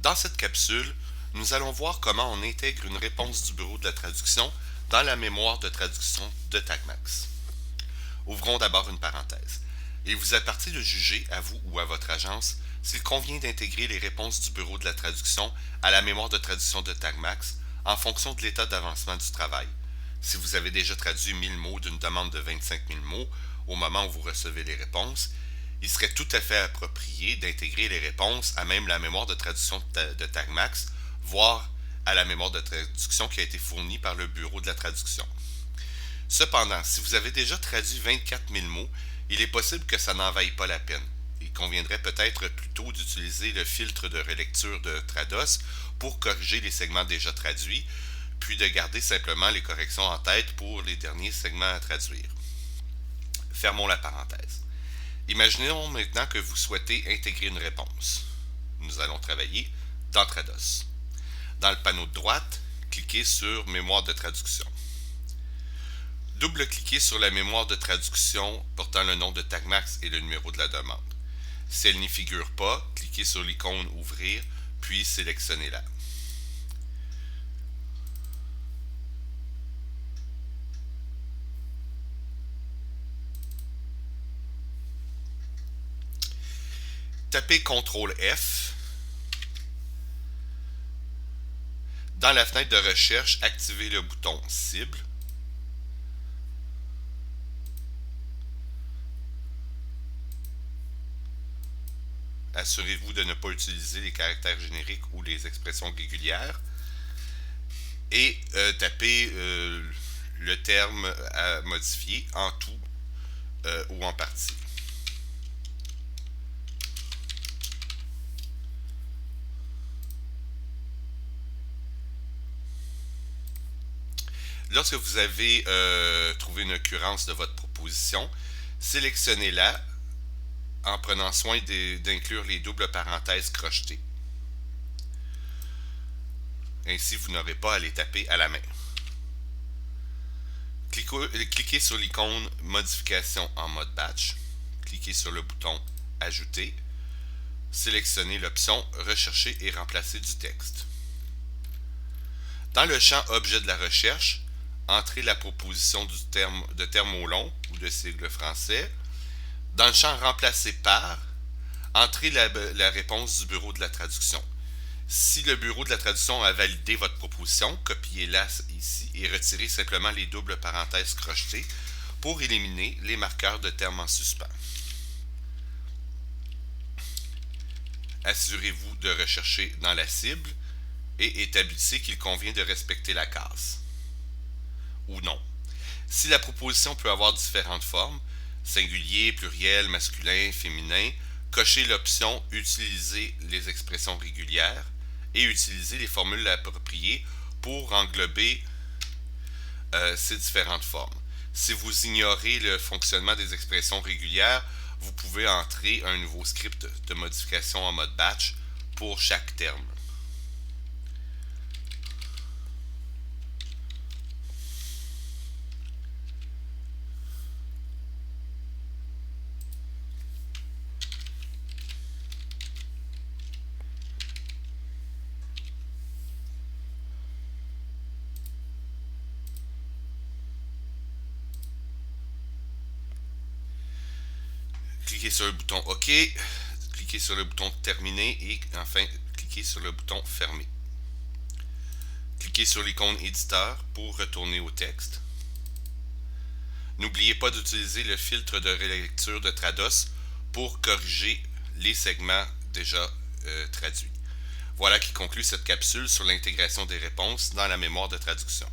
Dans cette capsule, nous allons voir comment on intègre une réponse du bureau de la traduction dans la mémoire de traduction de TagMax. Ouvrons d'abord une parenthèse. Il vous appartient de juger, à vous ou à votre agence, s'il convient d'intégrer les réponses du bureau de la traduction à la mémoire de traduction de TagMax en fonction de l'état d'avancement du travail. Si vous avez déjà traduit 1000 mots d'une demande de 25 000 mots au moment où vous recevez les réponses, il serait tout à fait approprié d'intégrer les réponses à même la mémoire de traduction de TagMax, voire à la mémoire de traduction qui a été fournie par le bureau de la traduction. Cependant, si vous avez déjà traduit 24 000 mots, il est possible que ça n'en vaille pas la peine. Il conviendrait peut-être plutôt d'utiliser le filtre de relecture de Trados pour corriger les segments déjà traduits, puis de garder simplement les corrections en tête pour les derniers segments à traduire. Fermons la parenthèse. Imaginons maintenant que vous souhaitez intégrer une réponse. Nous allons travailler dans Trados. Dans le panneau de droite, cliquez sur Mémoire de traduction. Double-cliquez sur la mémoire de traduction portant le nom de TagMax et le numéro de la demande. Si elle n'y figure pas, cliquez sur l'icône Ouvrir, puis sélectionnez-la. Tapez CTRL F. Dans la fenêtre de recherche, activez le bouton Cible. Assurez-vous de ne pas utiliser les caractères génériques ou les expressions régulières. Et tapez le terme à modifier en tout ou en partie. Lorsque vous avez trouvé une occurrence de votre proposition, sélectionnez-la en prenant soin d'inclure les doubles parenthèses crochetées. Ainsi, vous n'aurez pas à les taper à la main. Cliquez sur l'icône Modification en mode batch. Cliquez sur le bouton Ajouter. Sélectionnez l'option Rechercher et remplacer du texte. Dans le champ Objet de la recherche, entrez la proposition de terme au long ou de sigle français. Dans le champ Remplacer par, entrez la réponse du bureau de la traduction. Si le bureau de la traduction a validé votre proposition, copiez-la ici et retirez simplement les doubles parenthèses crochetées pour éliminer les marqueurs de termes en suspens. Assurez-vous de rechercher dans la cible et établissez qu'il convient de respecter la case. Ou non. Si la proposition peut avoir différentes formes, singulier, pluriel, masculin, féminin, cochez l'option Utiliser les expressions régulières et utilisez les formules appropriées pour englober ces différentes formes. Si vous ignorez le fonctionnement des expressions régulières, vous pouvez entrer un nouveau script de modification en mode batch pour chaque terme. Cliquez sur le bouton OK, cliquez sur le bouton Terminer et enfin cliquez sur le bouton Fermer. Cliquez sur l'icône Éditeur pour retourner au texte. N'oubliez pas d'utiliser le filtre de relecture de Trados pour corriger les segments déjà traduits. Voilà qui conclut cette capsule sur l'intégration des réponses dans la mémoire de traduction.